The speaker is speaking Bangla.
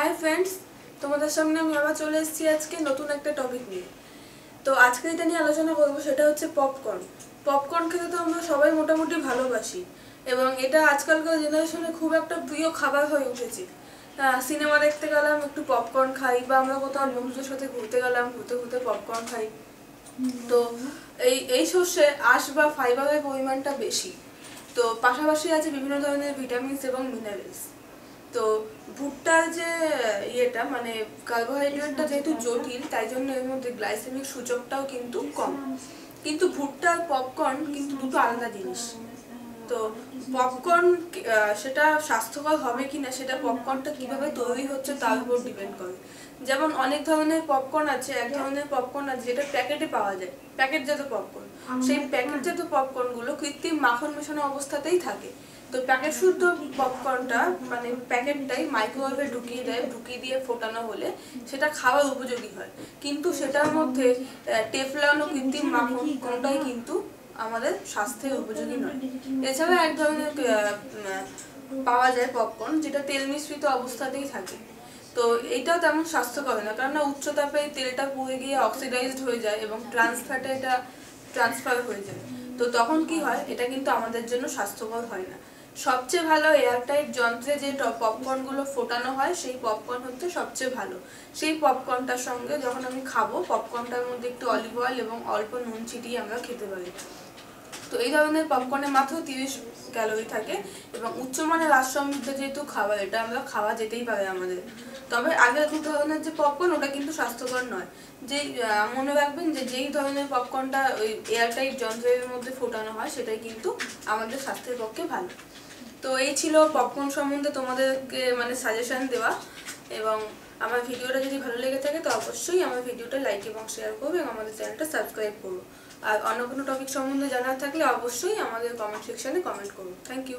हाय फ्रेंड्स, তোমাদের সামনে আমি আবার চলে এসেছি আজকে নতুন একটা টপিক নিয়ে। তো আজকে যেটা নিয়ে আলোচনা করব সেটা হচ্ছে পপকর্ন। পপকর্ন খেতে তো আমরা সবাই মোটামুটি ভালোবাসি এবং এটা আজকালকার জেনারেশনে খুব একটা প্রিয় খাবার হয়ে উঠেছে। সিনেমা দেখতে গেলাম একটু পপকর্ন খাই, বা আমরা কোথাও বন্ধুদের সাথে ঘুরতে গেলাম, ঘুরতে ঘুরতে পপকর্ন খাই। তো এই শস্যে আঁশ বা ফাইবারের পরিমাণটা বেশি। তো পাশাপাশি আছে বিভিন্ন ধরনের ভিটামিনস এবং মিনারেলস। তো ভুট্টার যে ইয়েটা মানে কার্বোহাইড্রেটটা যেহেতু জটিল, তাই জন্য এর মধ্যে গ্লাইসেমিক সূচকটাও কিন্তু কম। কিন্তু ভুট্টা আর পপকর্ন কিন্তু দুটো আলাদা জিনিস। তো পপকর্ন সেটা স্বাস্থ্যকর হবে কিনা সেটা পপকর্নটা কিভাবে তৈরি হচ্ছে তার উপর ডিপেন্ড করে। যেমন অনেক ধরনের পপকর্ন আছে, এক ধরনের পপকর্ন আছে যেটা প্যাকেটে পাওয়া যায়, প্যাকেটজাত পপকর্ন। সেই প্যাকেটজাত পপকর্নগুলো কৃত্রিম মাখন মেশানো অবস্থাতেই থাকে। তো প্যাকেট শুদ্ধ পপকর্নটা মানে প্যাকেটটাই মাইক্রোওয়েভে ঢুকিয়ে দিয়ে ফোটানো হলে সেটা খাওয়ার উপযোগী হয়। কিন্তু সেটার মধ্যে টেফলন ও কৃত্রিম মাখন কোনটাই কিন্তু আমাদের স্বাস্থ্যের উপযোগী নয়। এছাড়া এক ধরনের পাওয়া যায় পপকর্ন যেটা তেল মিশ্রিত অবস্থাতেই থাকে। তো এইটাও তেমন স্বাস্থ্যকর না, কেননা উচ্চ তাপে তেলটা পুড়ে গিয়ে অক্সিডাইজড হয়ে যায় এবং ট্রান্স ফ্যাটে এটা ট্রান্সফার হয়ে যায়। তো তখন কি হয়, এটা কিন্তু আমাদের জন্য স্বাস্থ্যকর হয় না। সবচেয়ে ভালো এয়ারটাইট যন্ত্রে যে পপকর্নগুলো ফোটানো হয় সেই পপকর্ন হচ্ছে সবচেয়ে ভালো। সেই পপকর্নটার সঙ্গে যখন আমি খাবো, পপকর্নটার মধ্যে একটু অলিভ অয়েল এবং অল্প নুন ছিটিয়ে আমরা খেতে পারি। তো এই ধরনের পপকর্নে মাত্র 30 ক্যালোরি থাকে এবং উচ্চমানের রাস সমৃদ্ধ যেহেতু খাবার, এটা আমরা খাওয়া যেতেই পারে আমাদের। তবে আগের দু ধরনের যে পপকর্ন ওটা কিন্তু স্বাস্থ্যকর নয়। যেই মনে রাখবেন যে যেই ধরনের পপকর্নটা ওই এয়ারটাইট যন্ত্রের মধ্যে ফোটানো হয় সেটাই কিন্তু আমাদের স্বাস্থ্যের পক্ষে ভালো। তো এই ছিল পপকর্ন সম্বন্ধে তোমাদেরকে মানে সাজেশন দেওয়া। এবং আমার ভিডিওটা যদি ভালো লেগে থাকে তো অবশ্যই আমার ভিডিওটা লাইক এবং শেয়ার করবে এবং আমাদের চ্যানেলটা সাবস্ক্রাইব করো। আর অন্য কোনো টপিক সম্বন্ধে জানার থাকলে অবশ্যই আমাদের কমেন্ট সেকশনে কমেন্ট করো। Thank you.